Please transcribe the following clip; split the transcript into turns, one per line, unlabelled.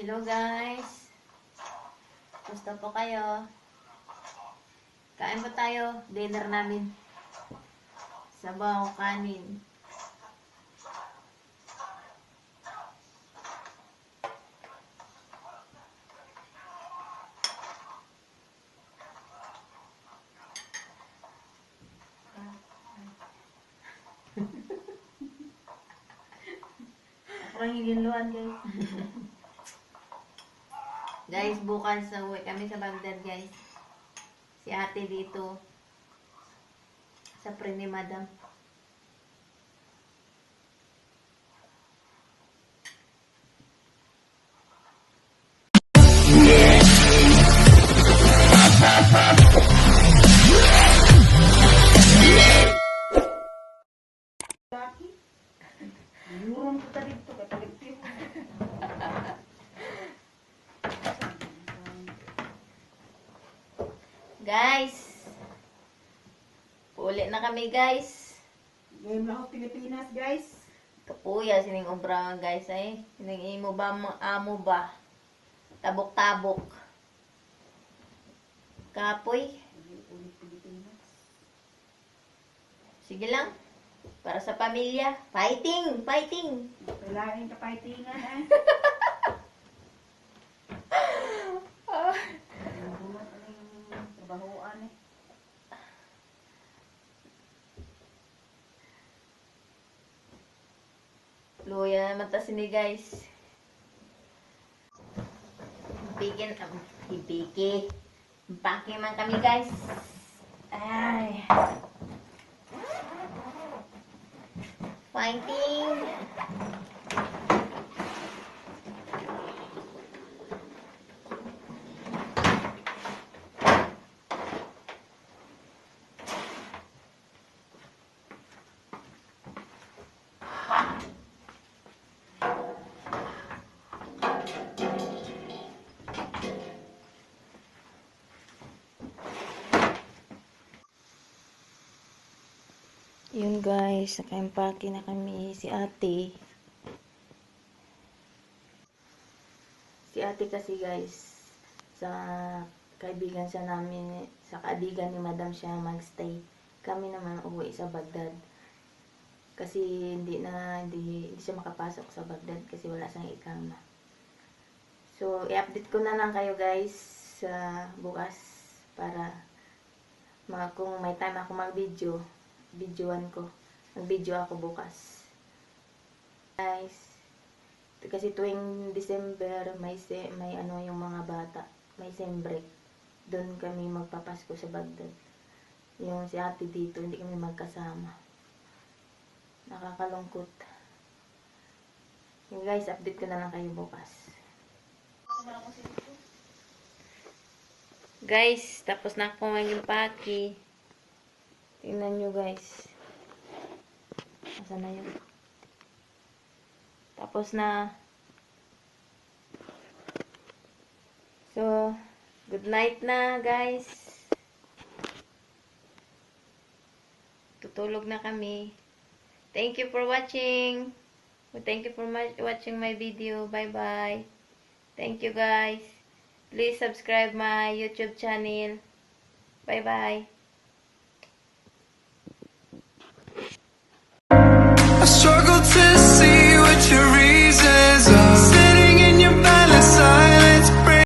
Hello guys. Gusto po kayo? Kain po tayo. Dinner namin. Sabaw, kanin.
Parang hilinluan guys.
Guys, bukas uwi kami sa Baghdad guys. Si ate dito. Sa pre ni madam.
Laki. Yurong ko ta dito kapaligpit.
Guys. Uli na kami guys.
Game lang ako Pilipinas guys.
Kapuya sining ubrawan guys ay. Sining imo ba amo ba? Tabok-tabok. Kapoy.
Ulit Pilipinas.
Sige lang. Para sa pamilya. Fighting! Fighting!
Kailangan ka fightingan eh. Bumat ano yung trabahoan eh.
Luya naman ta sini guys. Bigyan ibiki. Paki man kami guys. Ay. Fighting. Yun guys, naka-empake na kami si ate. Si ate kasi guys, sa kaibigan siya namin, sa kaibigan ni madam siya magstay. Kami naman uwi sa Baghdad. Kasi hindi siya makapasok sa Baghdad kasi wala siyang ikama. So, i-update ko na lang kayo guys sa bukas para kung may time ako mag-video. Videoan ko. Mag-video ako bukas. Guys, kasi tuwing December, may ano yung mga bata. May sem break. Doon kami magpapasko sa Baghdad. Yung si ate dito, hindi kami magkasama. Nakakalungkot. Yung guys, update ko na lang kayo bukas. Guys, tapos na ako mag-impake. Tingnan nyo guys. Nasaan na yun? Tapos na. So, good night na guys. Tutulog na kami. Thank you for watching. Thank you for watching my video. Bye bye. Thank you guys. Please subscribe my YouTube channel. Bye bye.